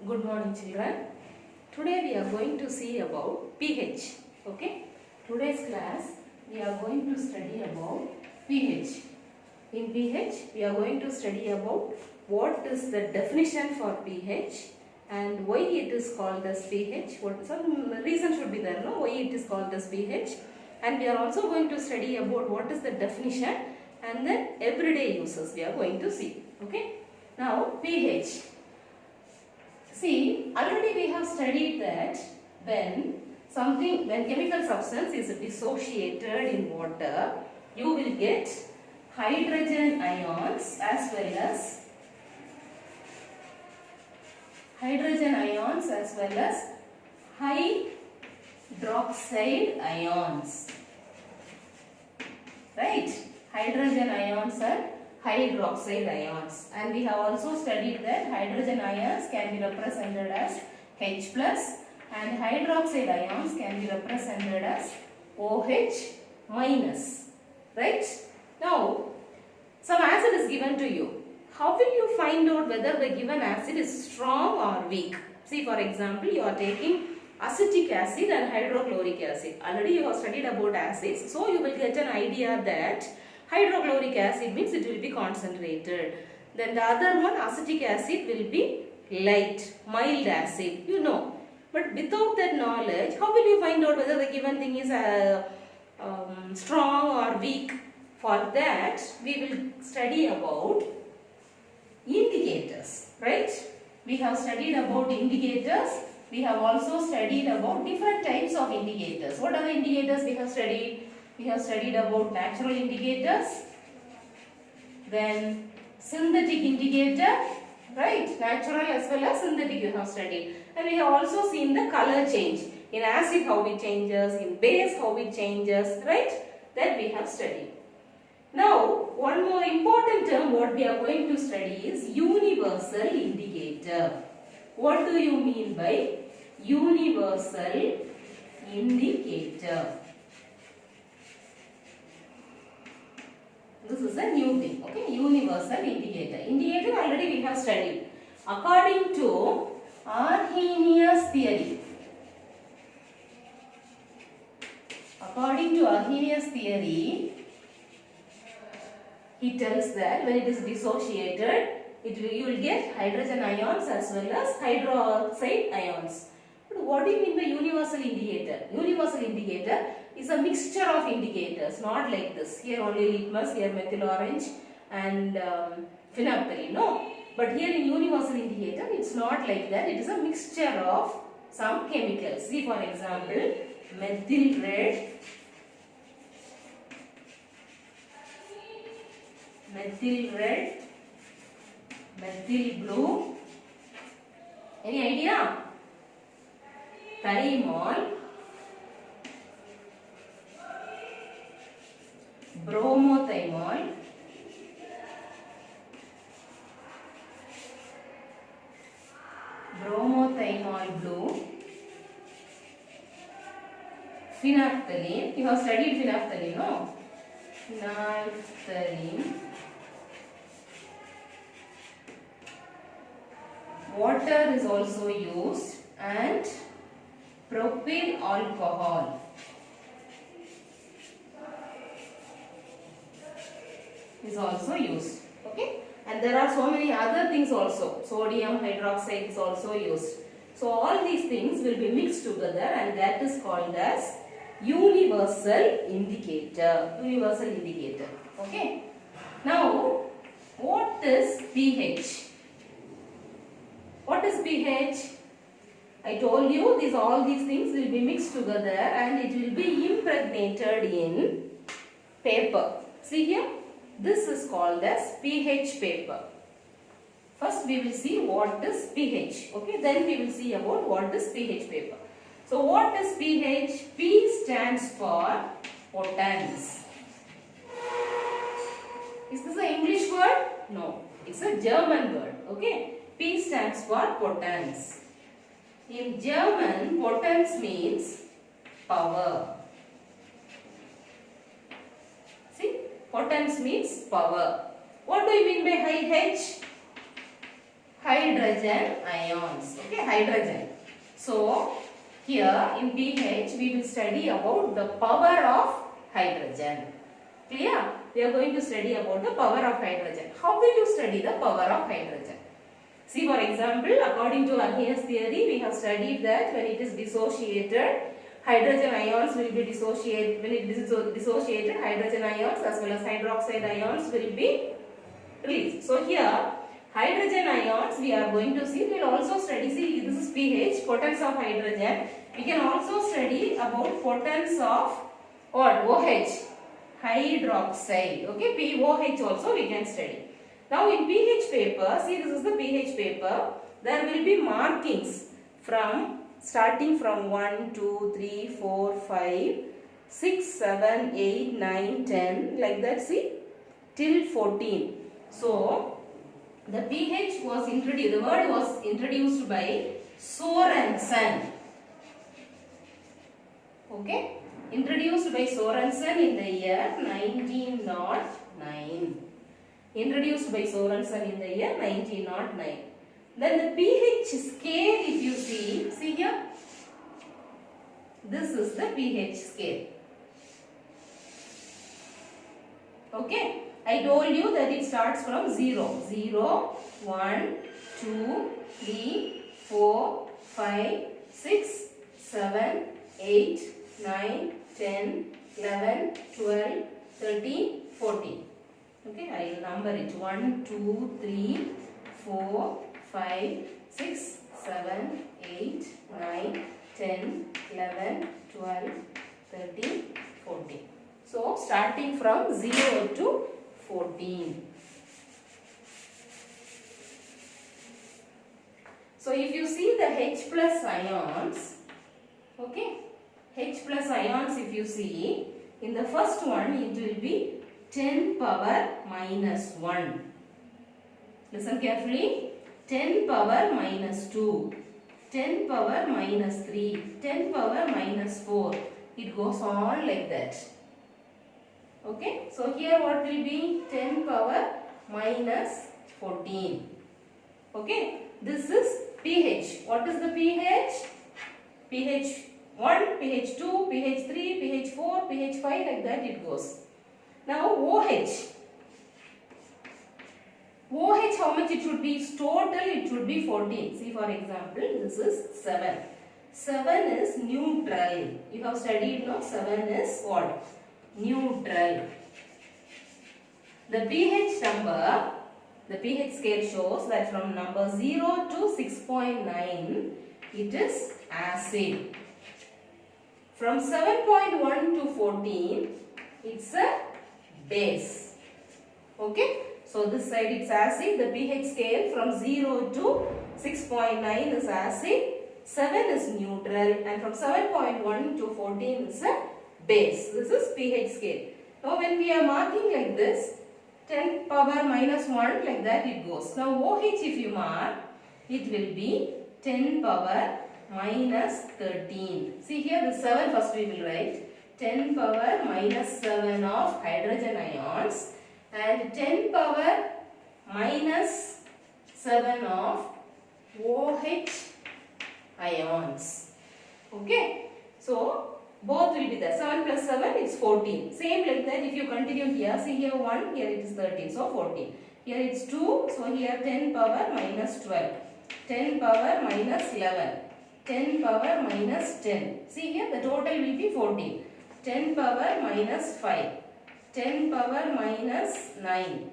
Good morning, children. Today we are going to see about pH. Okay. Today's class we are going to study about pH. In pH we are going to study about what is the definition for pH and why it is called as pH. What some reason should be there, no? Why it is called as pH. And we are also going to study about what is the definition and then everyday uses we are going to see. Okay. Now pH. See, already we have studied that when chemical substance is dissociated in water, you will get hydrogen ions as well as hydroxide ions. Right? Hydrogen ions and hydroxide ions, and we have also studied that hydrogen ions can be represented as H plus and hydroxide ions can be represented as OH minus. Right? Now, some acid is given to you. How will you find out whether the given acid is strong or weak? See, for example, you are taking acetic acid and hydrochloric acid. Already you have studied about acids, so you will get an idea that hydrochloric acid means it will be concentrated. Then the other one, acetic acid, will be light, mild acid, you know. But without that knowledge, how will you find out whether the given thing is strong or weak? For that, we will study about indicators, right? We have studied about indicators. We have also studied about different types of indicators. What are the indicators we have studied? We have studied about natural indicators, then synthetic indicator, right? Natural as well as synthetic you have studied. And we have also seen the color change. In acid how it changes, in base how it changes, right? That we have studied. Now, one more important term what we are going to study is universal indicator. What do you mean by universal indicator? This is a new thing, okay? Universal indicator. Indicator already we have studied. According to Arrhenius theory, he tells that when it is dissociated, you will get hydrogen ions as well as hydroxide ions. But what do you mean by universal indicator? Universal indicator is a mixture of indicators, not like this. Here only litmus, here methyl orange and phenolphthalein. No, but here in universal indicator, it's not like that. It is a mixture of some chemicals. See, for example, methyl red, methyl blue. Any idea? Thymol, bromothymol, blue, phenolphthalein. You have studied phenolphthalein, no? Phenolphthalein. Water is also used and propyl alcohol is also used. Okay, and there are so many other things also. Sodium hydroxide is also used. So all these things will be mixed together and that is called as universal indicator. Okay. Now, what is pH? What is pH? I told you all these things will be mixed together and it will be impregnated in paper. See here, this is called as pH paper. First we will see what is pH. Okay, then we will see about what is pH paper. So what is pH? P stands for potens. Is this an English word? No, it's a German word. Okay, P stands for potens. In German, potens means power. See, potens means power. What do you mean by high H? hydrogen ions. Okay, hydrogen. So here in pH we will study about the power of hydrogen. Clear? We are going to study about the power of hydrogen. How will you study the power of hydrogen? See, for example, according to Arrhenius theory, we have studied that when it is dissociated, hydrogen ions will be dissociated. When it is dissociated, hydrogen ions as well as hydroxide ions will be released. So here, hydrogen ions we are going to see. We will also study. See, this is pH, potence of hydrogen. We can also study about potence of what? OH, hydroxide. Okay, POH also we can study. Now in pH paper, see, this is the pH paper. There will be markings from starting from 1, 2, 3, 4, 5, 6, 7, 8, 9, 10 like that, see, till 14. So the pH was introduced, the word was introduced by Sorensen. Okay, introduced by Sorensen in the year 1909. Introduced by Sorensen in the year 1909. Then the pH scale, if you see here, this is the pH scale. Okay, I told you that it starts from 0. 0, 1, 2, 3, 4, 5, 6, 7, 8, 9, 10, 11, 12, 13, 14. Okay, I will number it 1, 2, 3, 4, 5, 6, 7, 8, 9, 10, 11, 12, 13, 14. So, starting from 0 to 14. So, if you see the H plus ions, okay, H plus ions if you see, in the first one it will be 10 power minus 1. Listen carefully. 10 power minus 2. 10 power minus 3. 10 power minus 4. It goes on like that. Okay. So here what will be? 10 power minus 14. Okay. This is pH. What is the pH? pH 1, pH 2, pH 3, pH 4, pH 5 like that it goes. Now OH. OH how much it should be? Total it should be 14. See, for example, this is 7. 7 is neutral. You have studied, no? 7 is what? Neutral. The pH number, the pH scale shows that from number 0 to 6.9, it is acid. From 7.1 to 14, it's a base. Okay. So this side it's acid. The pH scale from 0 to 6.9 is acid. 7 is neutral. And from 7.1 to 14 is a base. This is pH scale. Now when we are marking like this, 10 power minus 1 like that it goes. Now OH if you mark, it will be 10 power minus 13. See here the 7 first we will write. 10 power minus 7 of hydrogen ions and 10 power minus 7 of OH ions. Okay. So both will be there. 7 plus 7 is 14. Same like that if you continue here. See here 1, here it is 13. So 14. Here it's 2. So here 10 power minus 12. 10 power minus 11. 10 power minus 10. See here the total will be 14. 10 power minus 5. 10 power minus 9.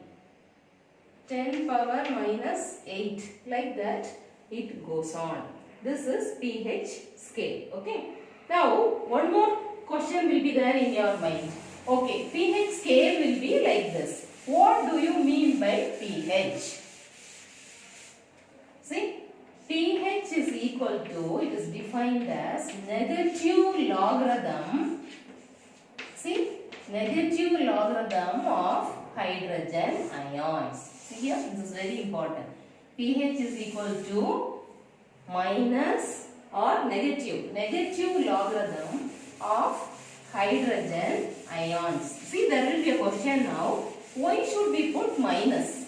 10 power minus 8. Like that it goes on. This is pH scale. Okay. Now one more question will be there in your mind. Okay. pH scale will be like this. What do you mean by pH? See. pH is equal to, it is defined as negative logarithm. See, negative logarithm of hydrogen ions. See here, this is very important. pH is equal to minus or negative logarithm of hydrogen ions. See, there will be a question now. Why should we put minus?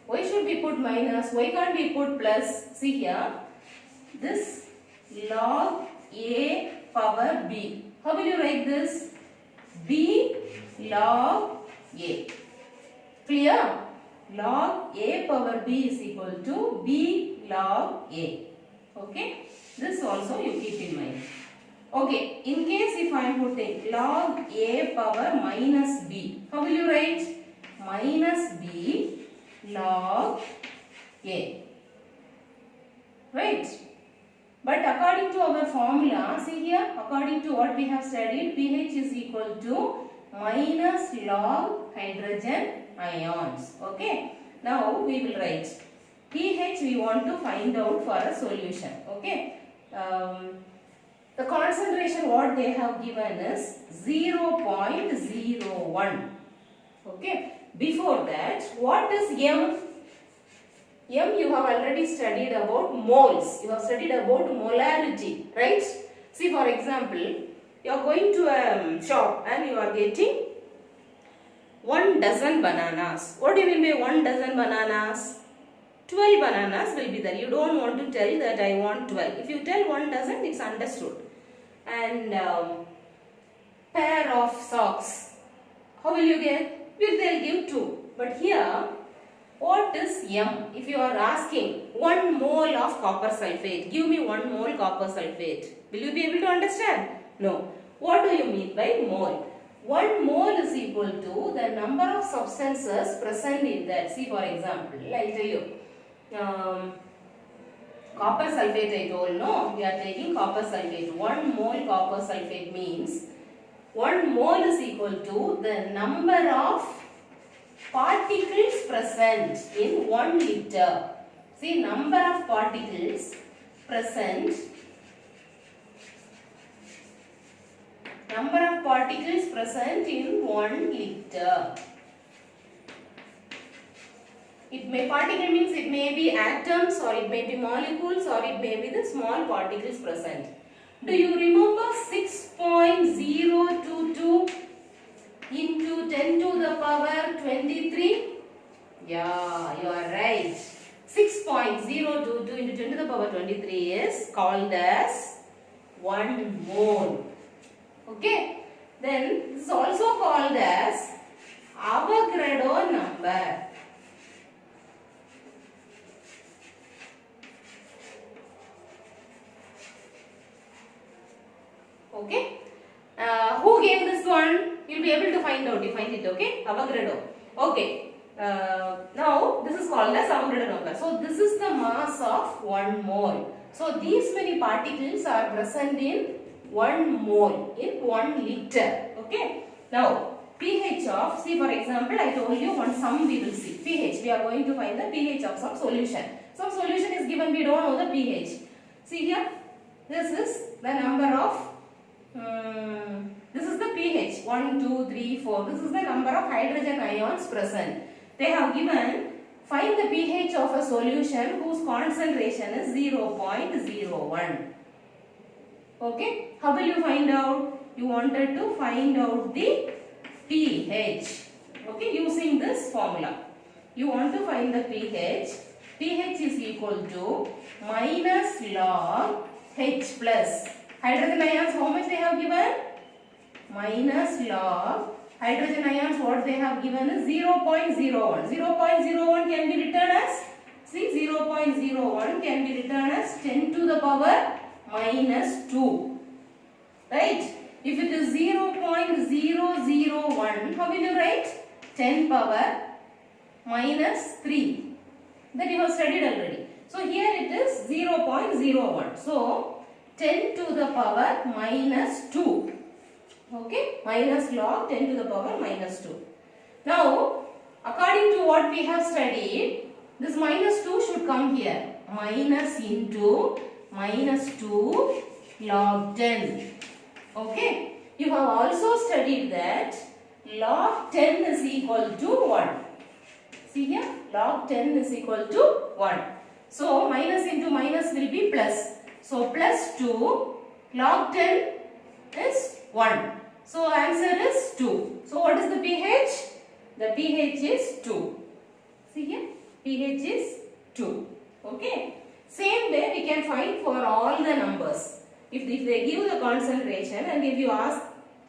Why should we put minus? Why can't we put plus? See here, this log a power b. How will you write this? B log a. Clear? Log a power b is equal to b log a. Okay? This also you keep in mind. Okay, in case if I am putting log a power minus b, how will you write? Minus b log a. Right? But according to our formula, see here, according to what we have studied, pH is equal to minus log hydrogen ions. Okay? Now we will write pH we want to find out for a solution. Okay? The concentration what they have given is 0.01. Okay? Before that, what is M? M you have already studied about moles. You have studied about molarity, right? See, for example, you are going to a shop and you are getting 1 dozen bananas. What do you mean by 1 dozen bananas? 12 bananas will be there. You don't want to tell that I want 12. If you tell 1 dozen, it's understood. And pair of socks. How will you get? Well, they'll give 2. But here, what is M? If you are asking 1 mole of copper sulfate, give me 1 mole copper sulfate. Will you be able to understand? No. What do you mean by mole? 1 mole is equal to the number of substances present in that. See, for example, I'll tell you. Copper sulfate I told, no, we are taking copper sulfate. 1 mole copper sulfate means 1 mole is equal to the number of particles present in 1 liter. See, number of particles present in 1 liter. It may particle means it may be atoms or it may be molecules or it may be the small particles present. Do you remember 6.022 into 10 to the power 23? Yeah, you are right. 6.022 into 10 to the power 23 is called as 1 mole. Okay. Then this is also called as Avogadro number. Okay. Who gave this one? You'll be able to find out. You find it. Okay. Avogadro. Okay. Now this is called as Avogadro number. So this is the mass of 1 mole. So these many particles are present in 1 mole in 1 liter. Okay. Now pH of, see for example, I told you one sum we will see. pH. We are going to find the pH of some solution. Some solution is given. We don't know the pH. See here. This is the number of. This is the pH 1, 2, 3, 4. This is the number of hydrogen ions present. They have given, find the pH of a solution whose concentration is 0.01. Okay. How will you find out? You wanted to find out the pH. Okay. Using this formula. You want to find the pH. pH is equal to minus log H plus. Hydrogen ions, how much they have given? Minus log hydrogen ions, what they have given is 0.01. 0.01 can be written as, see, 0.01 can be written as 10 to the power minus 2. Right? If it is 0.001, how will you write? 10 power minus 3. That you have studied already. So here it is 0.01. So 10 to the power minus 2. Okay, minus log 10 to the power minus 2. Now, according to what we have studied, this minus 2 should come here. Minus into minus 2 log 10. Okay, you have also studied that log 10 is equal to 1. See here, log 10 is equal to 1. So, minus into minus will be plus. So, plus 2 log 10 is 1. So, answer is 2. So, what is the pH? The pH is 2. See here, pH is 2. Okay. Same way we can find for all the numbers. If they give the concentration and if you ask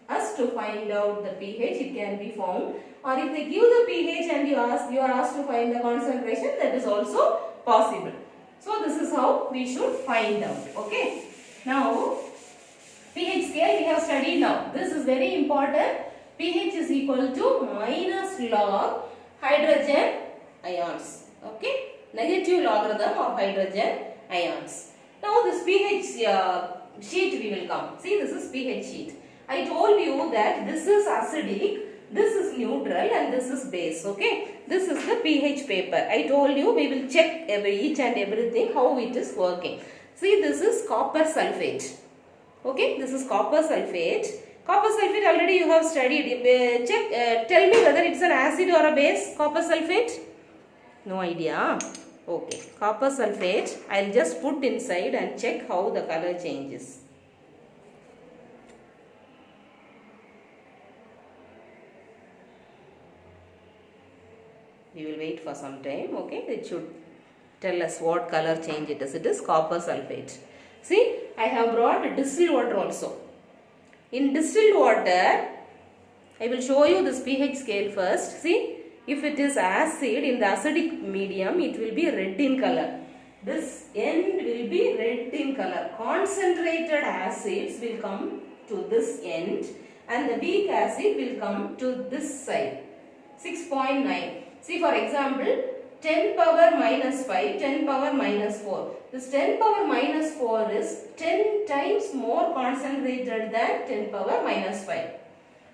us to find out the pH, it can be found. Or if they give the pH and you are asked to find the concentration, that is also possible. So this is how we should find out. Okay. Now pH scale we have studied now. This is very important. pH is equal to minus log hydrogen ions. Okay. Negative logarithm of hydrogen ions. Now this pH sheet we will come. See, this is pH sheet. I told you that this is acidic, this is neutral and this is base. Okay. This is the pH paper. I told you we will check each and everything how it is working. See, this is copper sulfate. Okay. This is copper sulfate. Copper sulfate already you have studied. Tell me whether it's an acid or a base. Copper sulfate? No idea. Okay. Copper sulfate. I'll just put inside and check how the color changes. We will wait for some time. Okay. It should tell us what color change it is. It is copper sulfate. See, I have brought distilled water also. In distilled water, I will show you this pH scale first. See, if it is acid, in the acidic medium, it will be red in color. This end will be red in color. Concentrated acids will come to this end and the weak acid will come to this side. 6.9. See, for example, 10 power minus 5, 10 power minus 4. This 10 power minus 4 is 10 times more concentrated than 10 power minus 5.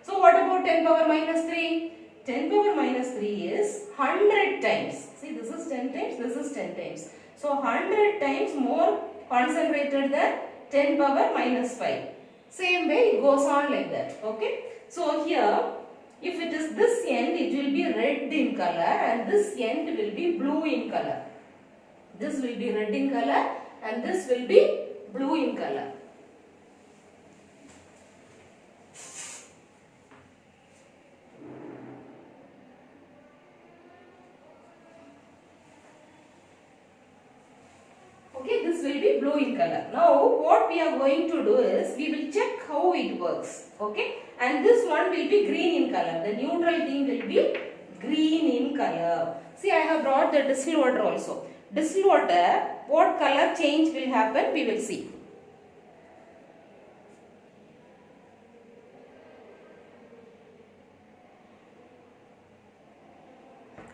So, what about 10 power minus 3? 10 power minus 3 is 100 times. See, this is 10 times, this is 10 times. So, 100 times more concentrated than 10 power minus 5. Same way it goes on like that. Okay. So, here if it is this end, it will be red in color and this end will be blue in color. This will be red in color and this will be blue in color. Okay, this will be blue in color. Now, what we are going to do is, we will check how it works. Okay, and this one will be green in color. The neutral thing will be green in color. See, I have brought the distilled water also. Distilled water, what color change will happen, we will see.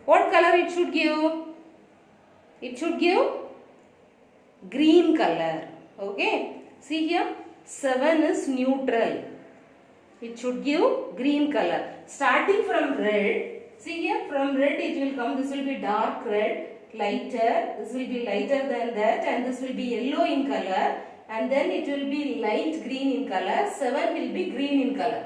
What color it should give? It should give green color. Okay. See here, 7 is neutral. It should give green color. Starting from red, see here, from red it will come, this will be dark red, lighter, this will be lighter than that and this will be yellow in color and then it will be light green in color, 7 will be green in color.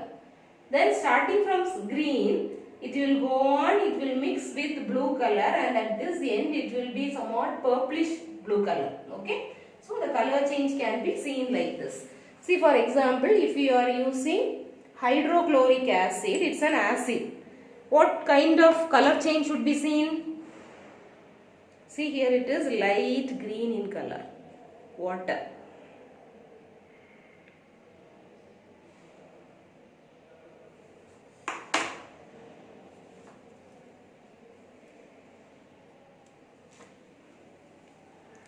Then starting from green, it will go on, it will mix with blue color and at this end it will be somewhat purplish blue color. Okay. So the color change can be seen like this. See, for example, if you are using hydrochloric acid, it's an acid. What kind of color change should be seen? See, here it is light green in color. Water.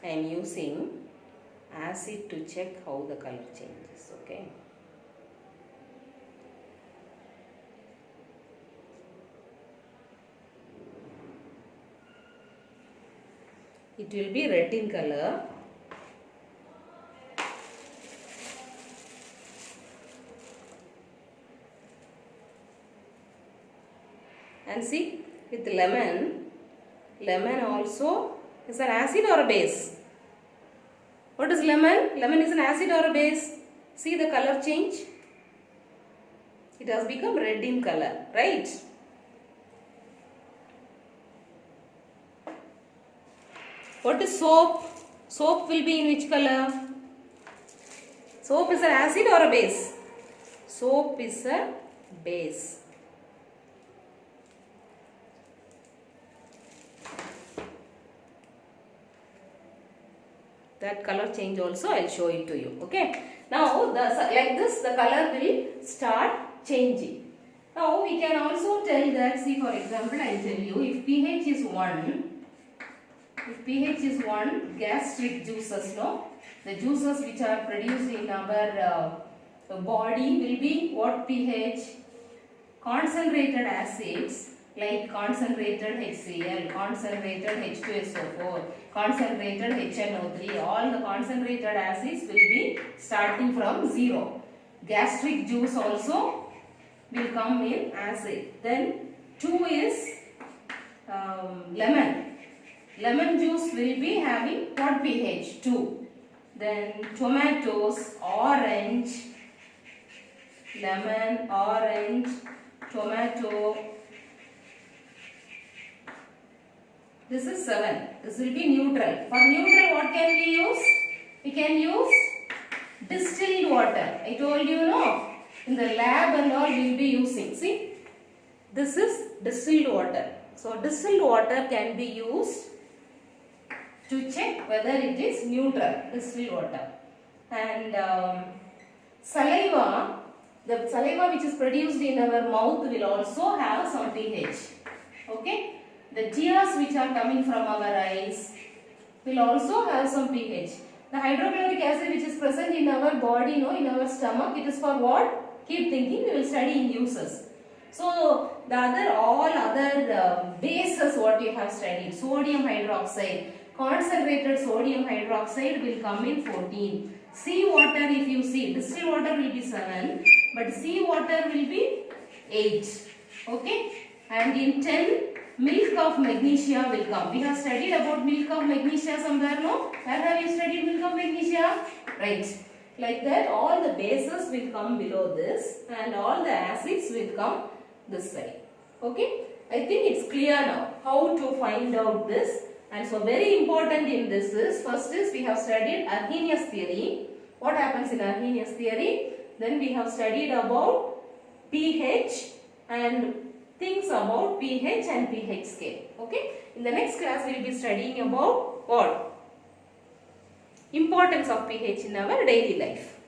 I am using acid to check how the color changes. Okay. It will be red in color. And see, with lemon, lemon also is an acid or a base? What is lemon? Lemon is an acid or a base? See the color change? It has become red in color, right? What is soap? Soap will be in which color? Soap is an acid or a base? Soap is a base. That color change also I'll show it to you. Okay. Now like this the color will start changing. Now we can also tell that, see for example I'll tell you, if pH is 1, gastric juices, no, the juices which are produced in our body will be what pH? Concentrated acids like concentrated HCl, concentrated H2SO4, concentrated HNO3, all the concentrated acids will be starting from 0. Gastric juice also will come in acid. Then 2 is lemon. Lemon juice will be having what pH? 2. Then tomatoes, orange, lemon, orange, tomato. This is 7. This will be neutral. For neutral, what can we use? We can use distilled water. I told you, no? In the lab and all we will be using. See, this is distilled water. So, distilled water can be used to check whether it is neutral, distilled water. And saliva, the saliva which is produced in our mouth will also have some pH. Okay. The tears which are coming from our eyes will also have some pH. The hydrochloric acid which is present in our body, no, in our stomach, it is for what? Keep thinking, we will study in uses. So, the all other bases what you have studied, sodium hydroxide, concentrated sodium hydroxide will come in 14. Sea water, if you see, distilled water will be 7, but sea water will be 8. Okay? And in 10, milk of magnesia will come. We have studied about milk of magnesia somewhere, no? Where have you studied milk of magnesia? Right. Like that, all the bases will come below this and all the acids will come this side. Okay? I think it's clear now how to find out this. And so very important in this is, first is we have studied Arrhenius theory. What happens in Arrhenius theory? Then we have studied about pH and things about pH and pH scale. Okay? In the next class we will be studying about what? Importance of pH in our daily life.